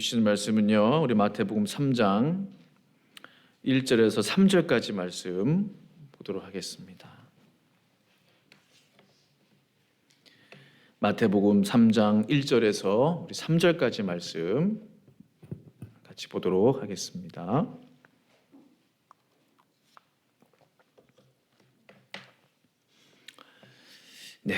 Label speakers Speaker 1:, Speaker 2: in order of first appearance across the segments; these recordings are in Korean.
Speaker 1: 주신 말씀은요, 우리 마태복음 3장 1절에서 3절까지 말씀 보도록 하겠습니다. 마태복음 3장 1절에서 우리 3절까지 말씀 같이 보도록 하겠습니다. 네,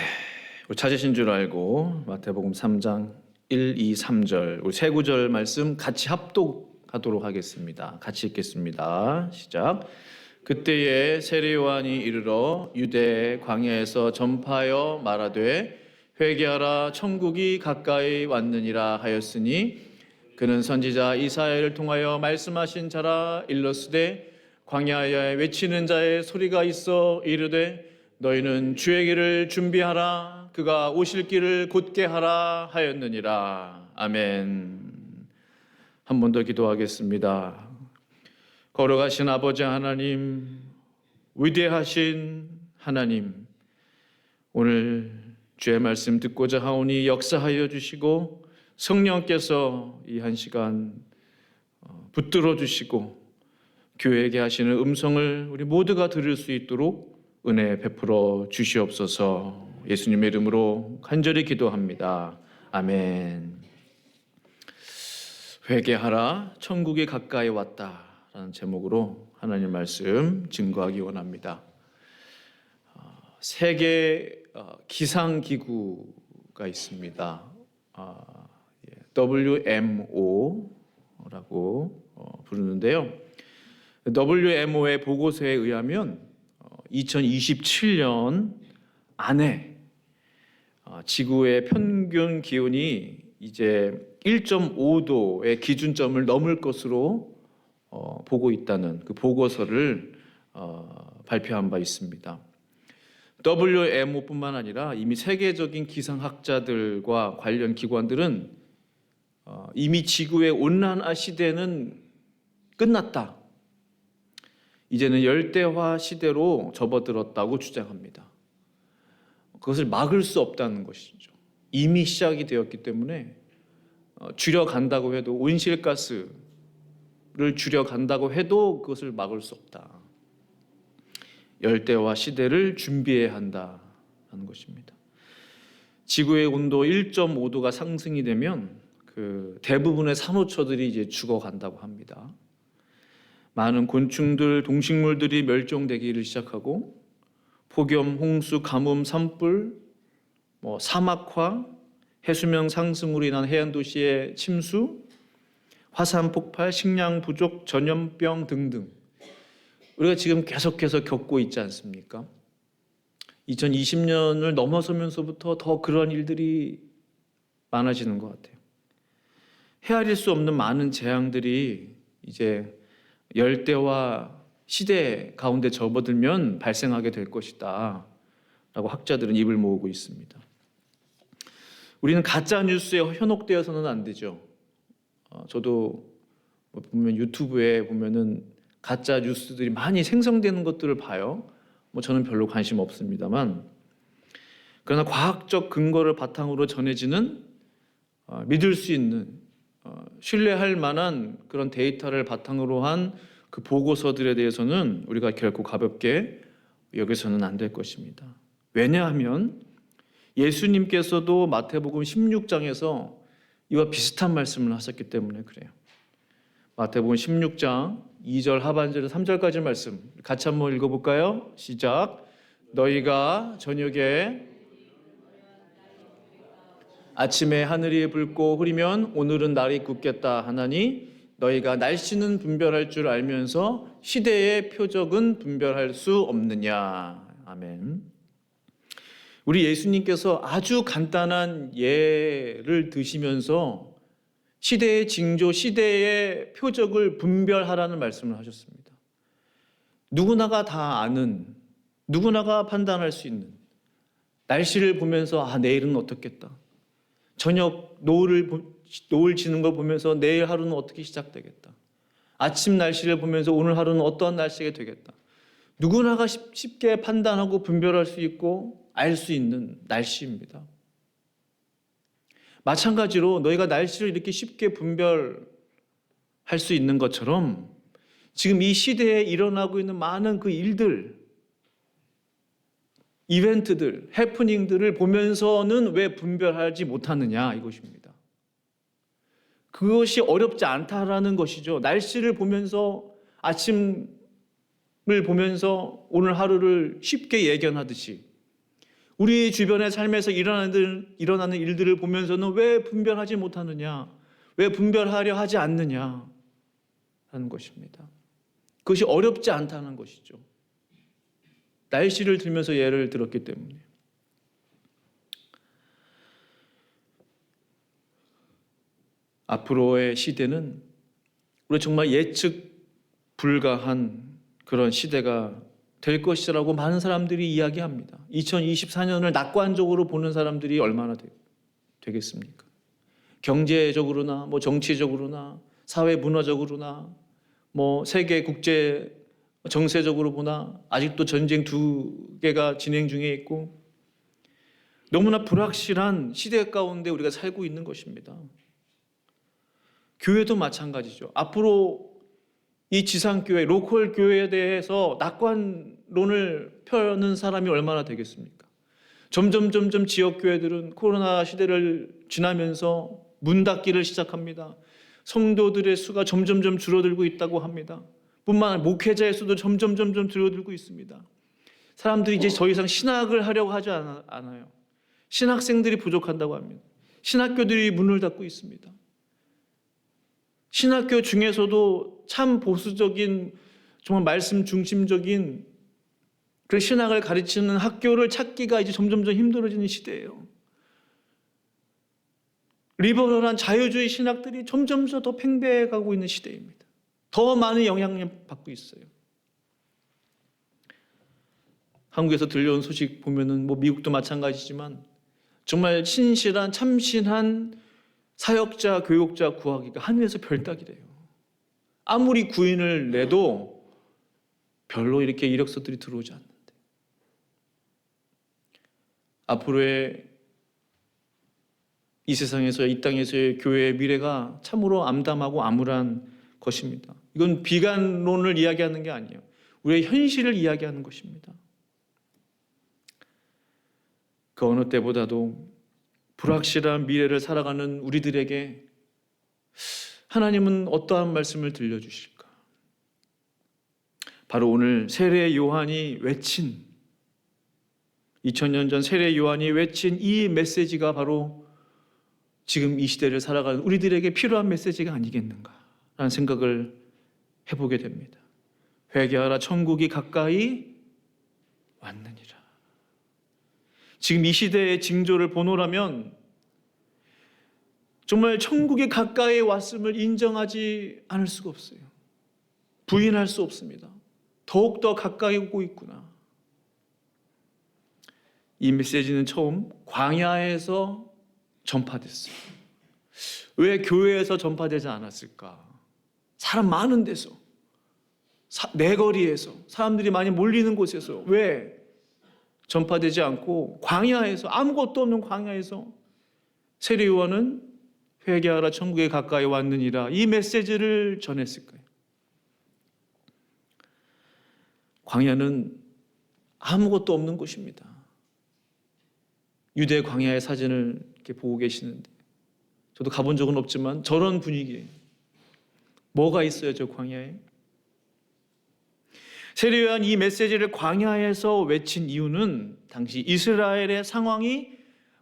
Speaker 1: 찾으신 줄 알고 마태복음 3장 1, 2, 3절 우리 세 구절 말씀 같이 합독하도록 하겠습니다. 같이 읽겠습니다. 시작. 그때에 세례 요한이 이르러 유대 광야에서 전파하여 말하되 회개하라 천국이 가까이 왔느니라 하였으니 그는 선지자 이사야를 통하여 말씀하신 자라. 일러스되 광야에 외치는 자의 소리가 있어 이르되 너희는 주의 길을 준비하라. 그가 오실 길을 곧게 하라 하였느니라. 아멘. 한 번 더 기도하겠습니다. 걸어가신 아버지 하나님, 위대하신 하나님, 오늘 주의 말씀 듣고자 하오니 역사하여 주시고 성령께서 이 한 시간 붙들어 주시고 교회에게 하시는 음성을 우리 모두가 들을 수 있도록 은혜 베풀어 주시옵소서. 예수님의 이름으로 간절히 기도합니다. 아멘. 회개하라 천국이 가까이 왔다라는 제목으로 하나님 말씀 증거하기 원합니다. 세계 기상기구가 있습니다. WMO라고 부르는데요. WMO의 보고서에 의하면 2027년 안에 지구의 평균 기온이 이제 1.5도의 기준점을 넘을 것으로 보고 있다는 그 보고서를 발표한 바 있습니다. WMO뿐만 아니라 이미 세계적인 기상학자들과 관련 기관들은 이미 지구의 온난화 시대는 끝났다. 이제는 열대화 시대로 접어들었다고 주장합니다. 그것을 막을 수 없다는 것이죠. 이미 시작이 되었기 때문에 줄여간다고 해도 온실가스를 줄여간다고 해도 그것을 막을 수 없다. 열대화 시대를 준비해야 한다는 것입니다. 지구의 온도 1.5도가 상승이 되면 그 대부분의 산호초들이 이제 죽어간다고 합니다. 많은 곤충들, 동식물들이 멸종되기를 시작하고 폭염, 홍수, 가뭄, 산불, 사막화, 해수면 상승으로 인한 해안 도시의 침수, 화산 폭발, 식량 부족, 전염병 등등 우리가 지금 계속해서 겪고 있지 않습니까? 2020년을 넘어서면서부터 더 그런 일들이 많아지는 것 같아요. 헤아릴 수 없는 많은 재앙들이 이제 열대화 시대 가운데 접어들면 발생하게 될 것이다 라고 학자들은 입을 모으고 있습니다. 우리는 가짜 뉴스에 현혹되어서는 안 되죠. 저도 보면 유튜브에 보면은 가짜 뉴스들이 많이 생성되는 것들을 봐요. 저는 별로 관심 없습니다만, 그러나 과학적 근거를 바탕으로 전해지는 믿을 수 있는 신뢰할 만한 그런 데이터를 바탕으로 한 그 보고서들에 대해서는 우리가 결코 가볍게 여기서는 안 될 것입니다. 왜냐하면 예수님께서도 마태복음 16장에서 이와 비슷한 말씀을 하셨기 때문에 그래요. 마태복음 16장 2절 하반절에 3절까지 말씀 같이 한번 읽어볼까요? 시작. 너희가 저녁에 아침에 하늘이 붉고 흐리면 오늘은 날이 굳겠다 하나니 너희가 날씨는 분별할 줄 알면서 시대의 표적은 분별할 수 없느냐. 아멘. 우리 예수님께서 아주 간단한 예를 드시면서 시대의 징조, 시대의 표적을 분별하라는 말씀을 하셨습니다. 누구나가 다 아는, 누구나가 판단할 수 있는 날씨를 보면서 내일은 어떻겠다. 저녁 노을 지는 걸 보면서 내일 하루는 어떻게 시작되겠다. 아침 날씨를 보면서 오늘 하루는 어떠한 날씨가 되겠다. 누구나가 쉽게 판단하고 분별할 수 있고 알 수 있는 날씨입니다. 마찬가지로 너희가 날씨를 이렇게 쉽게 분별할 수 있는 것처럼 지금 이 시대에 일어나고 있는 많은 그 일들, 이벤트들, 해프닝들을 보면서는 왜 분별하지 못하느냐 이것입니다. 그것이 어렵지 않다라는 것이죠. 날씨를 보면서, 아침을 보면서 오늘 하루를 쉽게 예견하듯이 우리 주변의 삶에서 일어나는 일들을 보면서는 왜 분별하지 못하느냐, 왜 분별하려 하지 않느냐 하는 것입니다. 그것이 어렵지 않다는 것이죠. 날씨를 들면서 예를 들었기 때문에. 앞으로의 시대는 우리 정말 예측 불가한 그런 시대가 될 것이라고 많은 사람들이 이야기합니다. 2024년을 낙관적으로 보는 사람들이 얼마나 되겠습니까? 경제적으로나 정치적으로나 사회 문화적으로나 세계 국제 정세적으로 보나 아직도 전쟁 2개가 진행 중에 있고 너무나 불확실한 시대 가운데 우리가 살고 있는 것입니다. 교회도 마찬가지죠. 앞으로 이 지상교회, 로컬 교회에 대해서 낙관론을 펴는 사람이 얼마나 되겠습니까? 점점 지역교회들은 코로나 시대를 지나면서 문 닫기를 시작합니다. 성도들의 수가 점점 줄어들고 있다고 합니다. 뿐만 아니라 목회자의 수도 점점 줄어들고 있습니다. 사람들이 이제 더 이상 신학을 하려고 하지 않아요. 신학생들이 부족한다고 합니다. 신학교들이 문을 닫고 있습니다. 신학교 중에서도 참 보수적인, 정말 말씀 중심적인 그 신학을 가르치는 학교를 찾기가 이제 점점 힘들어지는 시대예요. 리버럴한 자유주의 신학들이 점점 더 팽배해가고 있는 시대입니다. 더 많은 영향을 받고 있어요. 한국에서 들려온 소식 보면은 미국도 마찬가지지만 정말 신실한 참신한 사역자, 교육자 구하기가 하늘에서 별따기래요. 아무리 구인을 내도 별로 이렇게 이력서들이 들어오지 않는데. 앞으로의 이 세상에서, 이 땅에서의 교회의 미래가 참으로 암담하고 암울한 것입니다. 이건 비관론을 이야기하는 게 아니에요. 우리의 현실을 이야기하는 것입니다. 그 어느 때보다도 불확실한 미래를 살아가는 우리들에게 하나님은 어떠한 말씀을 들려주실까? 바로 오늘 세례 요한이 외친, 2000년 전 세례 요한이 외친 이 메시지가 바로 지금 이 시대를 살아가는 우리들에게 필요한 메시지가 아니겠는가라는 생각을 해보게 됩니다. 회개하라, 천국이 가까이 왔느니라. 지금 이 시대의 징조를 보노라면 정말 천국이 가까이 왔음을 인정하지 않을 수가 없어요. 부인할 수 없습니다. 더욱더 가까이 오고 있구나. 이 메시지는 처음 광야에서 전파됐어요. 왜 교회에서 전파되지 않았을까? 사람 많은 데서, 내거리에서, 사람들이 많이 몰리는 곳에서 왜 전파되지 않고 광야에서, 아무것도 없는 광야에서 세례 요한은 회개하라, 천국에 가까이 왔느니라 이 메시지를 전했을까요? 광야는 아무것도 없는 곳입니다. 유대 광야의 사진을 이렇게 보고 계시는데 저도 가본 적은 없지만 저런 분위기예요. 뭐가 있어요, 저 광야에? 세례 요한 이 메시지를 광야에서 외친 이유는 당시 이스라엘의 상황이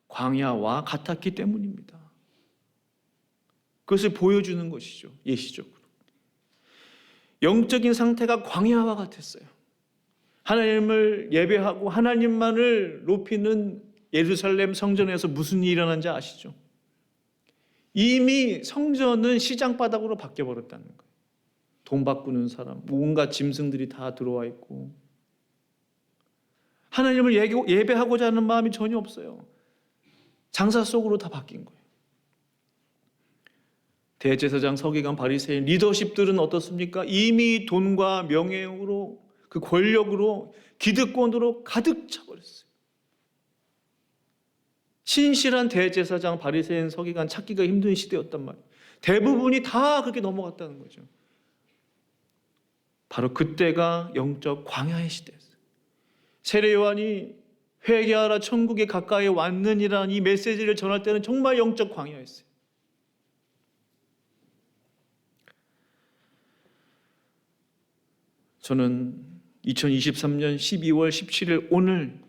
Speaker 1: 광야와 같았기 때문입니다. 그것을 보여주는 것이죠, 예시적으로. 영적인 상태가 광야와 같았어요. 하나님을 예배하고 하나님만을 높이는 예루살렘 성전에서 무슨 일이 일어난지 아시죠? 이미 성전은 시장바닥으로 바뀌어버렸다는 거예요. 돈 바꾸는 사람, 온갖 짐승들이 다 들어와 있고 하나님을 예배하고자 하는 마음이 전혀 없어요. 장사 속으로 다 바뀐 거예요. 대제사장, 서기관, 바리새인, 리더십들은 어떻습니까? 이미 돈과 명예로, 그 권력으로, 기득권으로 가득 차버렸어요. 신실한 대제사장 바리새인 서기관 찾기가 힘든 시대였단 말이에요. 대부분이 다 그렇게 넘어갔다는 거죠. 바로 그때가 영적 광야의 시대였어요. 세례 요한이 회개하라 천국에 가까이 왔느니라는 이 메시지를 전할 때는 정말 영적 광야였어요. 저는 2023년 12월 17일 오늘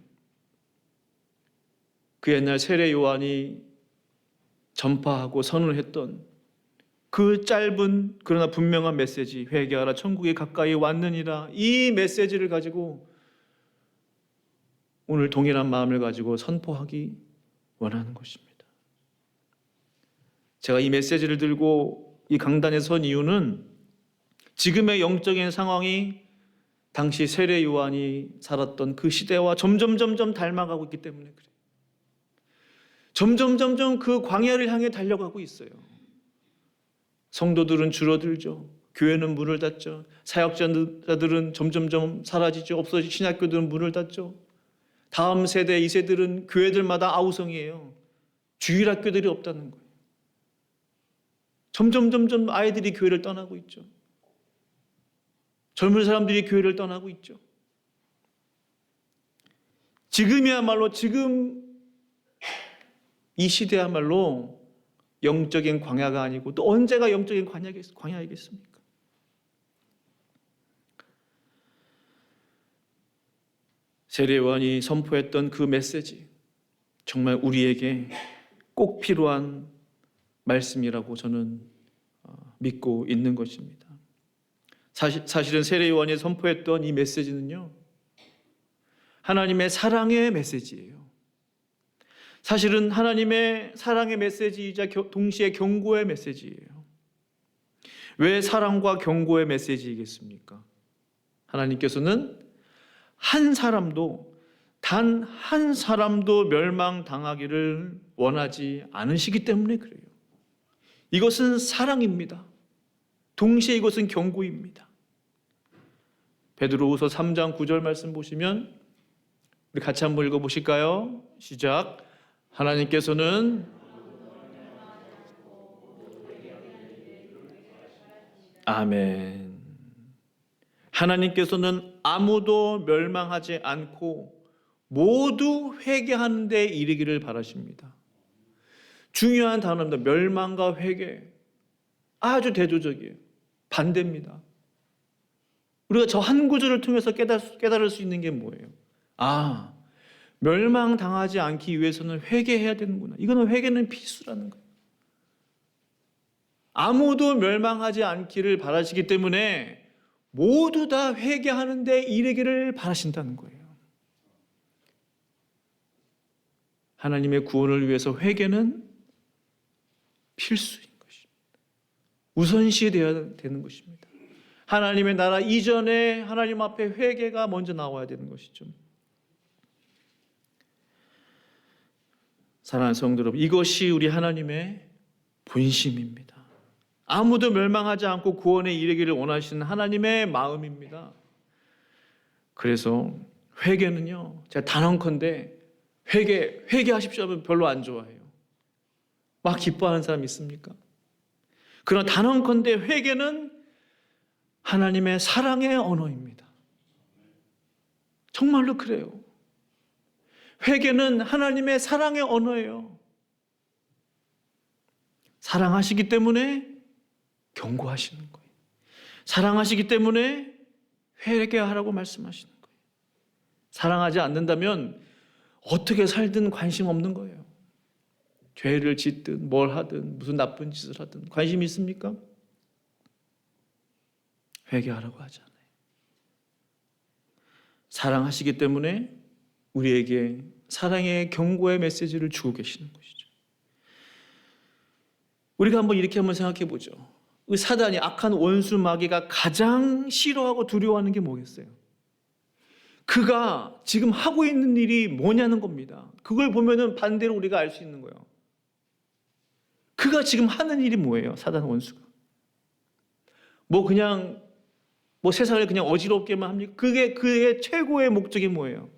Speaker 1: 그 옛날 세례 요한이 전파하고 선언했던 그 짧은 그러나 분명한 메시지, 회개하라 천국에 가까이 왔느니라, 이 메시지를 가지고 오늘 동일한 마음을 가지고 선포하기 원하는 것입니다. 제가 이 메시지를 들고 이 강단에 선 이유는 지금의 영적인 상황이 당시 세례 요한이 살았던 그 시대와 점점 닮아가고 있기 때문에 그래요. 점점 그 광야를 향해 달려가고 있어요. 성도들은 줄어들죠. 교회는 문을 닫죠. 사역자들은 점점 사라지죠. 없어진 신학교들은 문을 닫죠. 다음 세대, 이 세들은 교회들마다 아우성이에요. 주일학교들이 없다는 거예요. 점점 아이들이 교회를 떠나고 있죠. 젊은 사람들이 교회를 떠나고 있죠. 지금이야말로 지금 이 시대야말로 영적인 광야가 아니고 또 언제가 영적인 광야이겠습니까? 세례 요한이 선포했던 그 메시지, 정말 우리에게 꼭 필요한 말씀이라고 저는 믿고 있는 것입니다. 사실은 세례 요한이 선포했던 이 메시지는요, 하나님의 사랑의 메시지예요. 사실은 하나님의 사랑의 메시지이자 동시에 경고의 메시지예요. 왜 사랑과 경고의 메시지이겠습니까? 하나님께서는 한 사람도, 단 한 사람도 멸망당하기를 원하지 않으시기 때문에 그래요. 이것은 사랑입니다. 동시에 이것은 경고입니다. 베드로후서 3장 9절 말씀 보시면 우리 같이 한번 읽어보실까요? 시작. 하나님께서는 아멘. 하나님께서는 아무도 멸망하지 않고 모두 회개하는 데 이르기를 바라십니다. 중요한 단어입니다. 멸망과 회개. 아주 대조적이에요. 반대입니다. 우리가 저 한 구절을 통해서 깨달을 수 있는 게 뭐예요? 아, 멸망당하지 않기 위해서는 회개해야 되는구나. 이거는 회개는 필수라는 거예요. 아무도 멸망하지 않기를 바라시기 때문에 모두 다 회개하는 데 이르기를 바라신다는 거예요. 하나님의 구원을 위해서 회개는 필수인 것입니다. 우선시되어야 되는 것입니다. 하나님의 나라 이전에 하나님 앞에 회개가 먼저 나와야 되는 것이죠. 사랑하는 성도 여러분, 이것이 우리 하나님의 본심입니다. 아무도 멸망하지 않고 구원에 이르기를 원하시는 하나님의 마음입니다. 그래서 회개는요, 제가 단언컨대 회개하십시오 하면 별로 안 좋아해요. 막 기뻐하는 사람 있습니까? 그러나 단언컨대 회개는 하나님의 사랑의 언어입니다. 정말로 그래요. 회개는 하나님의 사랑의 언어예요. 사랑하시기 때문에 경고하시는 거예요. 사랑하시기 때문에 회개하라고 말씀하시는 거예요. 사랑하지 않는다면 어떻게 살든 관심 없는 거예요. 죄를 짓든 뭘 하든 무슨 나쁜 짓을 하든 관심 있습니까? 회개하라고 하잖아요. 사랑하시기 때문에 우리에게 사랑의 경고의 메시지를 주고 계시는 것이죠. 우리가 이렇게 한번 생각해 보죠. 사단이, 악한 원수 마귀가 가장 싫어하고 두려워하는 게 뭐겠어요? 그가 지금 하고 있는 일이 뭐냐는 겁니다. 그걸 보면은 반대로 우리가 알 수 있는 거예요. 그가 지금 하는 일이 뭐예요? 사단 원수가. 그냥 세상을 그냥 어지럽게만 합니까? 그게 그의 최고의 목적이 뭐예요?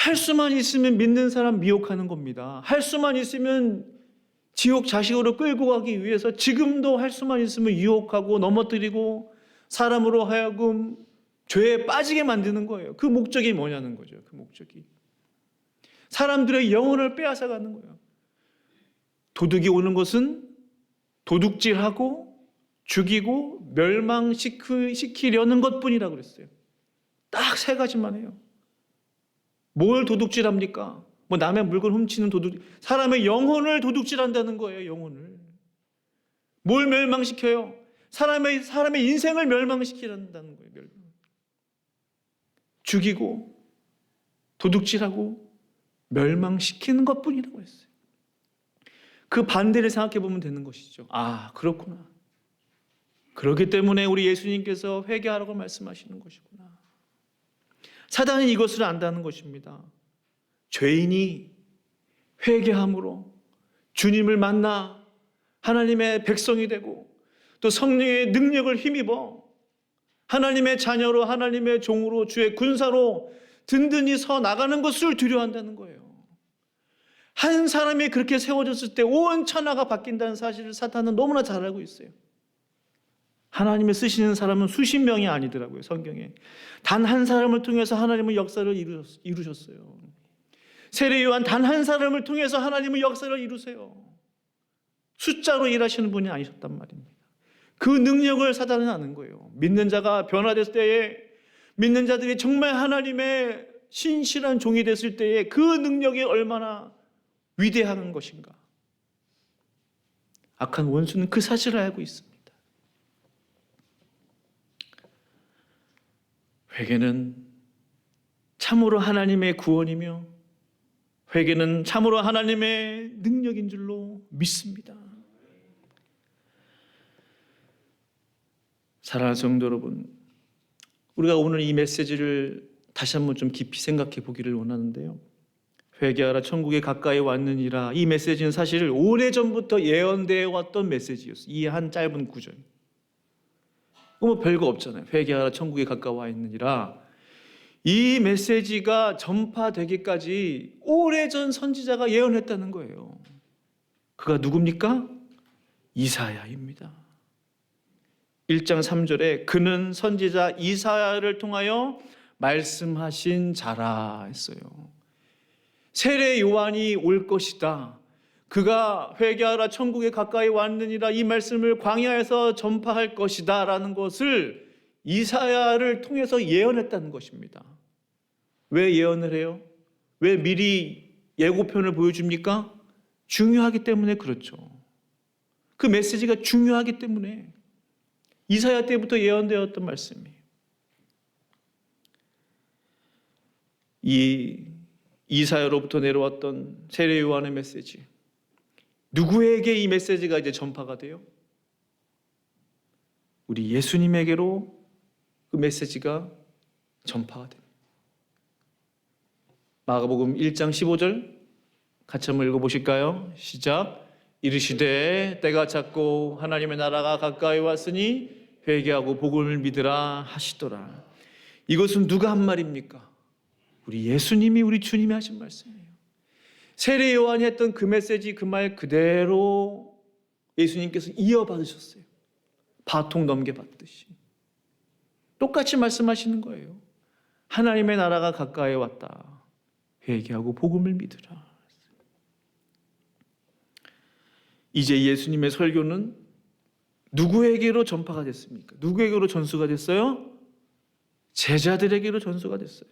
Speaker 1: 할 수만 있으면 믿는 사람 미혹하는 겁니다. 할 수만 있으면 지옥 자식으로 끌고 가기 위해서 지금도 할 수만 있으면 유혹하고 넘어뜨리고 사람으로 하여금 죄에 빠지게 만드는 거예요. 그 목적이 뭐냐는 거죠. 그 목적이 사람들의 영혼을 빼앗아가는 거예요. 도둑이 오는 것은 도둑질하고 죽이고 멸망시키려는 것뿐이라고 그랬어요. 딱 세 가지만 해요. 뭘 도둑질합니까? 뭐 남의 물건 훔치는 도둑, 사람의 영혼을 도둑질한다는 거예요. 영혼을. 뭘 멸망시켜요? 사람의 인생을 멸망시키는다는 거예요. 죽이고 도둑질하고 멸망시키는 것뿐이라고 했어요. 그 반대를 생각해 보면 되는 것이죠. 아, 그렇구나. 그렇기 때문에 우리 예수님께서 회개하라고 말씀하시는 것이구나. 사단이 이것을 안다는 것입니다. 죄인이 회개함으로 주님을 만나 하나님의 백성이 되고 또 성령의 능력을 힘입어 하나님의 자녀로 하나님의 종으로 주의 군사로 든든히 서 나가는 것을 두려워한다는 거예요. 한 사람이 그렇게 세워졌을 때 온 천하가 바뀐다는 사실을 사탄은 너무나 잘 알고 있어요. 하나님의 쓰시는 사람은 수십 명이 아니더라고요. 성경에 단 한 사람을 통해서 하나님은 역사를 이루셨어요. 세례 요한 단 한 사람을 통해서 하나님은 역사를 이루세요. 숫자로 일하시는 분이 아니셨단 말입니다. 그 능력을 사단은 아는 거예요. 믿는 자가 변화됐을 때에, 믿는 자들이 정말 하나님의 신실한 종이 됐을 때에 그 능력이 얼마나 위대한 것인가. 악한 원수는 그 사실을 알고 있습니다. 회개는 참으로 하나님의 구원이며 회개는 참으로 하나님의 능력인 줄로 믿습니다. 사랑하는 성도 여러분, 우리가 오늘 이 메시지를 다시 한번 좀 깊이 생각해 보기를 원하는데요. 회개하라 천국에 가까이 왔느니라, 이 메시지는 사실 오래전부터 예언되어 왔던 메시지였어요. 이 한 짧은 구절. 뭐 별거 없잖아요. 회개하라 천국에 가까워 있느니라. 이 메시지가 전파되기까지 오래전 선지자가 예언했다는 거예요. 그가 누굽니까? 이사야입니다. 1장 3절에 그는 선지자 이사야를 통하여 말씀하신 자라 했어요. 세례 요한이 올 것이다. 그가 회개하라 천국에 가까이 왔느니라, 이 말씀을 광야에서 전파할 것이다 라는 것을 이사야를 통해서 예언했다는 것입니다. 왜 예언을 해요? 왜 미리 예고편을 보여줍니까? 중요하기 때문에 그렇죠. 그 메시지가 중요하기 때문에 이사야 때부터 예언되었던 말씀이에요. 이 이사야로부터 내려왔던 세례 요한의 메시지, 누구에게 이 메시지가 이제 전파가 돼요? 우리 예수님에게로 그 메시지가 전파가 됩니다. 마가복음 1장 15절 같이 한번 읽어보실까요? 시작. 이르시되 때가 찼고 하나님의 나라가 가까이 왔으니 회개하고 복음을 믿으라 하시더라. 이것은 누가 한 말입니까? 우리 예수님이, 우리 주님이 하신 말씀이에요. 세례 요한이 했던 그 메시지, 그 말 그대로 예수님께서 이어받으셨어요. 바통 넘겨받듯이 똑같이 말씀하시는 거예요. 하나님의 나라가 가까이 왔다. 회개하고 복음을 믿으라. 이제 예수님의 설교는 누구에게로 전파가 됐습니까? 누구에게로 전수가 됐어요? 제자들에게로 전수가 됐어요.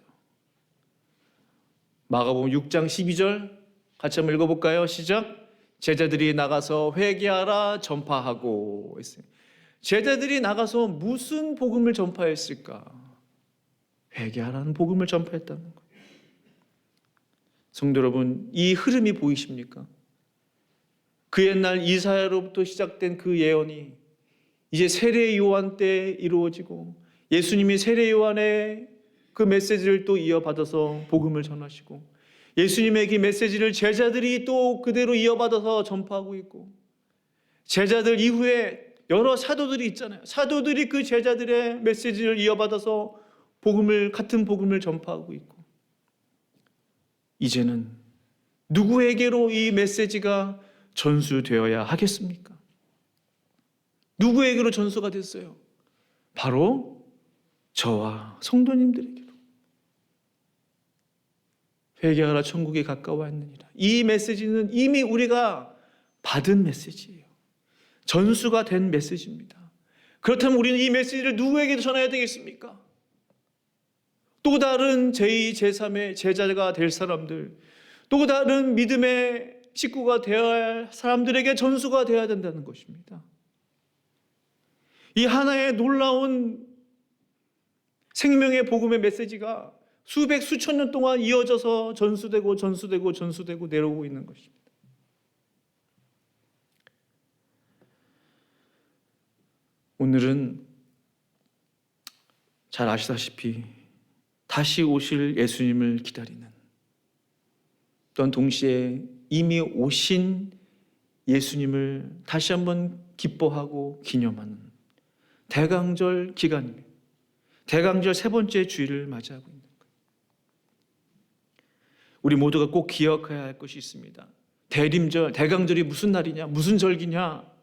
Speaker 1: 마가복음 6장 12절 같이 한번 읽어볼까요? 시작. 제자들이 나가서 회개하라 전파하고 했어요. 제자들이 나가서 무슨 복음을 전파했을까? 회개하라는 복음을 전파했다는 거예요. 성도 여러분, 이 흐름이 보이십니까? 그 옛날 이사야로부터 시작된 그 예언이 이제 세례 요한 때 이루어지고, 예수님이 세례 요한의 그 메시지를 또 이어받아서 복음을 전하시고, 예수님의 그 메시지를 제자들이 또 그대로 이어받아서 전파하고 있고, 제자들 이후에 여러 사도들이 있잖아요. 사도들이 그 제자들의 메시지를 이어받아서 같은 복음을 전파하고 있고, 이제는 누구에게로 이 메시지가 전수되어야 하겠습니까? 누구에게로 전수가 됐어요? 바로 저와 성도님들에게로. 회개하라 천국이 가까워왔느니라. 이 메시지는 이미 우리가 받은 메시지예요. 전수가 된 메시지입니다. 그렇다면 우리는 이 메시지를 누구에게 전해야 되겠습니까? 또 다른 제2, 제3의 제자가 될 사람들, 또 다른 믿음의 식구가 되어야 할 사람들에게 전수가 되어야 된다는 것입니다. 이 하나의 놀라운 생명의 복음의 메시지가 수백, 수천 년 동안 이어져서 전수되고 내려오고 있는 것입니다. 오늘은 잘 아시다시피 다시 오실 예수님을 기다리는, 또한 동시에 이미 오신 예수님을 다시 한번 기뻐하고 기념하는 대강절 기간입니다. 대강절 세 번째 주일을 맞이하고 있는 거예요. 우리 모두가 꼭 기억해야 할 것이 있습니다. 대림절, 대강절이 무슨 날이냐, 무슨 절기냐?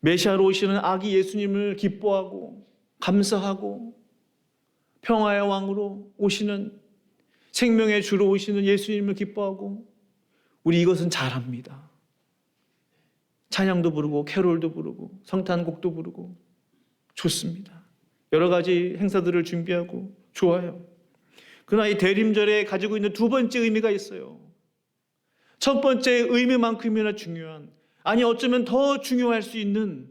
Speaker 1: 메시아로 오시는 아기 예수님을 기뻐하고 감사하고 평화의 왕으로 오시는, 생명의 주로 오시는 예수님을 기뻐하고, 우리 이것은 잘합니다. 찬양도 부르고 캐롤도 부르고 성탄곡도 부르고 좋습니다. 여러 가지 행사들을 준비하고 좋아요. 그러나 이 대림절에 가지고 있는 두 번째 의미가 있어요. 첫 번째 의미만큼이나 중요한, 아니 어쩌면 더 중요할 수 있는,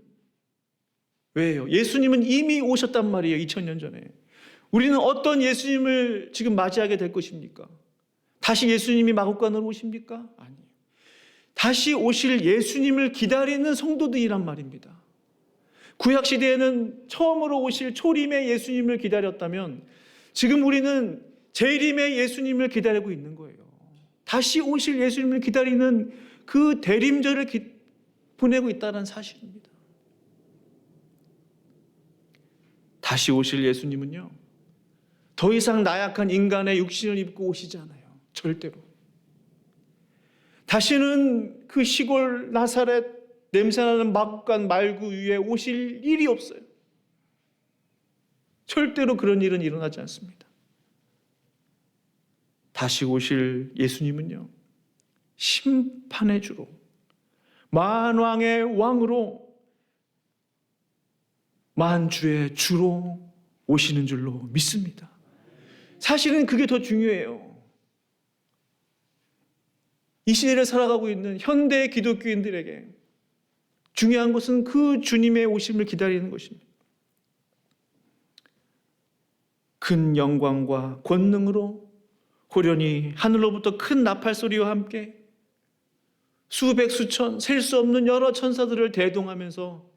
Speaker 1: 왜요? 예수님은 이미 오셨단 말이에요. 2000년 전에. 우리는 어떤 예수님을 지금 맞이하게 될 것입니까? 다시 예수님이 마국간으로 오십니까? 아니에요. 다시 오실 예수님을 기다리는 성도들이란 말입니다. 구약시대에는 처음으로 오실 초림의 예수님을 기다렸다면 지금 우리는 재림의 예수님을 기다리고 있는 거예요. 다시 오실 예수님을 기다리는 그 대림절을 보내고 있다는 사실입니다. 다시 오실 예수님은요, 더 이상 나약한 인간의 육신을 입고 오시지 않아요. 절대로. 다시는 그 시골 나사렛 냄새나는 마국간 말구 위에 오실 일이 없어요. 절대로 그런 일은 일어나지 않습니다. 다시 오실 예수님은요, 심판의 주로, 만왕의 왕으로, 만주의 주로 오시는 줄로 믿습니다. 사실은 그게 더 중요해요. 이 시대를 살아가고 있는 현대 기독교인들에게 중요한 것은 그 주님의 오심을 기다리는 것입니다. 큰 영광과 권능으로 호련히 하늘로부터 큰 나팔 소리와 함께 수백 수천 셀 수 없는 여러 천사들을 대동하면서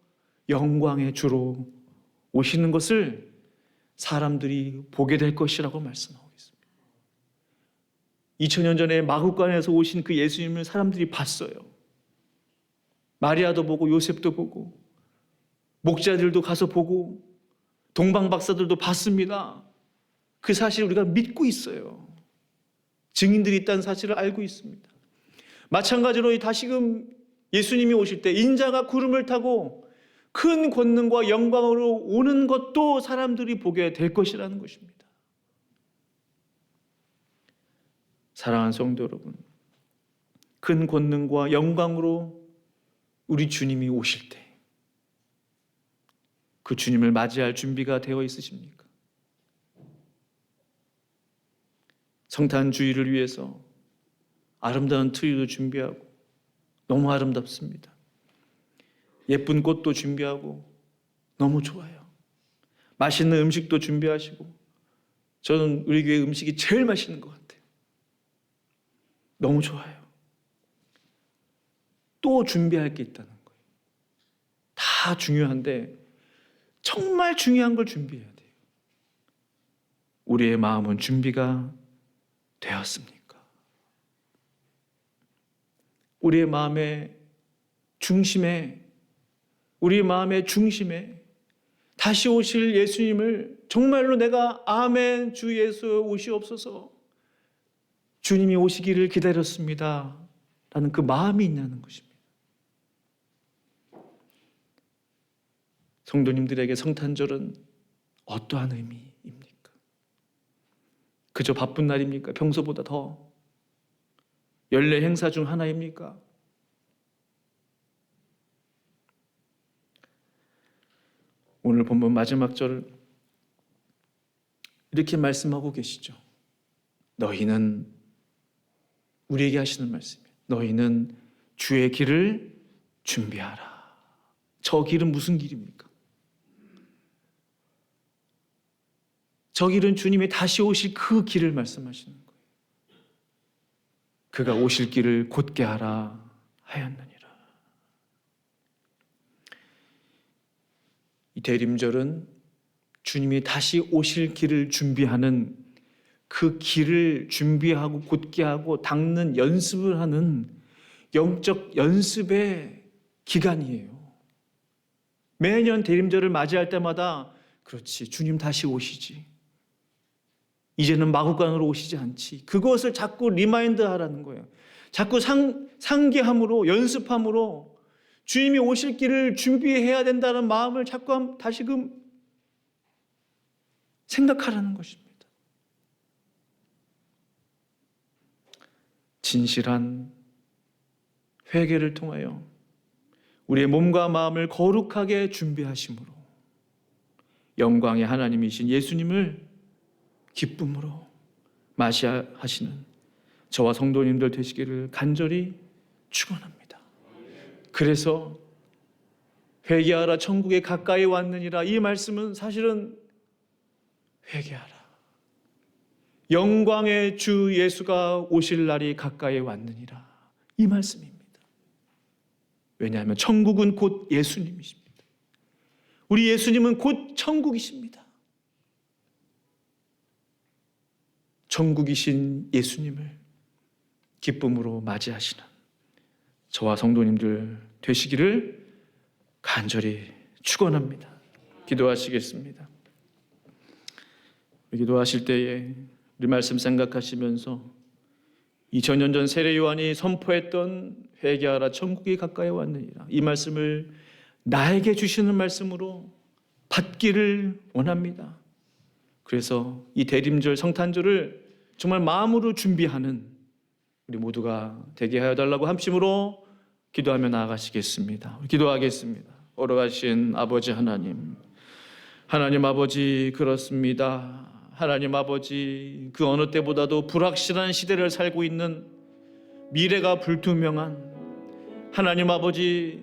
Speaker 1: 영광의 주로 오시는 것을 사람들이 보게 될 것이라고 말씀하고 있습니다. 2000년 전에 마국간에서 오신 그 예수님을 사람들이 봤어요. 마리아도 보고 요셉도 보고 목자들도 가서 보고 동방 박사들도 봤습니다. 그 사실 우리가 믿고 있어요. 증인들이 있다는 사실을 알고 있습니다. 마찬가지로 다시금 예수님이 오실 때 인자가 구름을 타고 큰 권능과 영광으로 오는 것도 사람들이 보게 될 것이라는 것입니다. 사랑하는 성도 여러분, 큰 권능과 영광으로 우리 주님이 오실 때 그 주님을 맞이할 준비가 되어 있으십니까? 성탄 주일을 위해서 아름다운 트리도 준비하고 너무 아름답습니다. 예쁜 꽃도 준비하고 너무 좋아요. 맛있는 음식도 준비하시고, 저는 우리 교회 음식이 제일 맛있는 것 같아요. 너무 좋아요. 또 준비할 게 있다는 거예요. 다 중요한데 정말 중요한 걸 준비해야 돼요. 우리의 마음은 준비가 되었습니까? 우리의 마음의 중심에 다시 오실 예수님을 정말로 내가 아멘 주 예수 오시옵소서, 주님이 오시기를 기다렸습니다 라는 그 마음이 있냐는 것입니다. 성도님들에게 성탄절은 어떠한 의미입니까? 그저 바쁜 날입니까? 평소보다 더 연례 행사 중 하나입니까? 오늘 본문 마지막 절 이렇게 말씀하고 계시죠. 너희는, 우리에게 하시는 말씀이에요. 너희는 주의 길을 준비하라. 저 길은 무슨 길입니까? 저 길은 주님이 다시 오실 그 길을 말씀하시는 거예요. 그가 오실 길을 곧게 하라 하였느니라. 이 대림절은 주님이 다시 오실 길을 준비하는, 그 길을 준비하고 곧게 하고 닦는 연습을 하는 영적 연습의 기간이에요. 매년 대림절을 맞이할 때마다 그렇지, 주님 다시 오시지, 이제는 마구간으로 오시지 않지, 그것을 자꾸 리마인드 하라는 거예요. 자꾸 상기함으로, 연습함으로 주님이 오실 길을 준비해야 된다는 마음을 자꾸 다시금 생각하라는 것입니다. 진실한 회개를 통하여 우리의 몸과 마음을 거룩하게 준비하심으로 영광의 하나님이신 예수님을 기쁨으로 맞이하시는 저와 성도님들 되시기를 간절히 축원합니다. 그래서 회개하라, 천국에 가까이 왔느니라, 이 말씀은 사실은 회개하라, 영광의 주 예수가 오실 날이 가까이 왔느니라, 이 말씀입니다. 왜냐하면 천국은 곧 예수님이십니다. 우리 예수님은 곧 천국이십니다. 천국이신 예수님을 기쁨으로 맞이하시는 저와 성도님들 되시기를 간절히 축원합니다. 기도하시겠습니다. 기도하실 때에 우리 말씀 생각하시면서 2000년 전 세례 요한이 선포했던 회개하라, 천국이 가까이 왔느니라, 이 말씀을 나에게 주시는 말씀으로 받기를 원합니다. 그래서 이 대림절 성탄절을 정말 마음으로 준비하는 우리 모두가 되게 하여 달라고 함심으로 기도하며 나아가시겠습니다. 기도하겠습니다. 어려가신 아버지 하나님, 하나님 아버지, 그렇습니다. 하나님 아버지, 그 어느 때보다도 불확실한 시대를 살고 있는, 미래가 불투명한 하나님 아버지,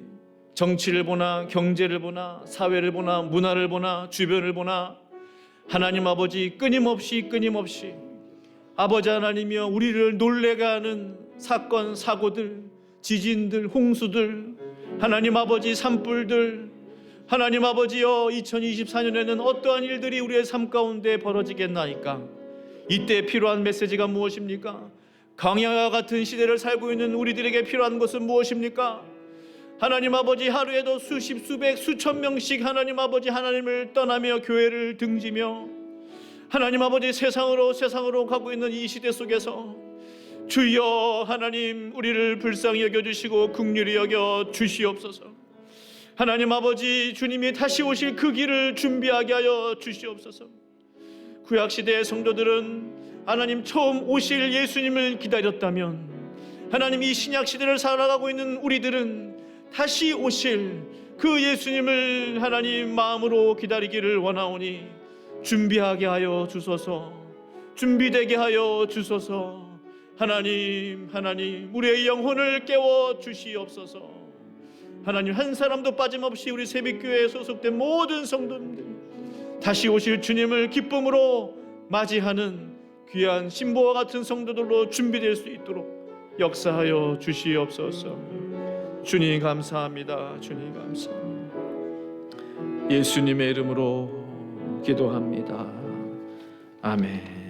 Speaker 1: 정치를 보나 경제를 보나 사회를 보나 문화를 보나 주변을 보나 하나님 아버지, 끊임없이 아버지 하나님이여 우리를 놀래게 하는 사건 사고들, 지진들, 홍수들, 하나님 아버지 산불들, 하나님 아버지여 2024년에는 어떠한 일들이 우리의 삶 가운데 벌어지겠나이까? 이때 필요한 메시지가 무엇입니까? 강야와 같은 시대를 살고 있는 우리들에게 필요한 것은 무엇입니까? 하나님 아버지, 하루에도 수십, 수백, 수천 명씩 하나님 아버지 하나님을 떠나며 교회를 등지며 하나님 아버지 세상으로 가고 있는 이 시대 속에서 주여 하나님, 우리를 불쌍히 여겨주시고 긍휼히 여겨 주시옵소서. 하나님 아버지, 주님이 다시 오실 그 길을 준비하게 하여 주시옵소서. 구약시대의 성도들은 하나님 처음 오실 예수님을 기다렸다면, 하나님 이 신약시대를 살아가고 있는 우리들은 다시 오실 그 예수님을 하나님 마음으로 기다리기를 원하오니 준비하게 하여 주소서, 준비되게 하여 주소서. 하나님 우리의 영혼을 깨워 주시옵소서. 하나님, 한 사람도 빠짐없이 우리 새빛교회에 소속된 모든 성도님들 다시 오실 주님을 기쁨으로 맞이하는 귀한 신보와 같은 성도들로 준비될 수 있도록 역사하여 주시옵소서. 주님 감사합니다. 주님 감사합니다. 예수님의 이름으로 기도합니다. 아멘.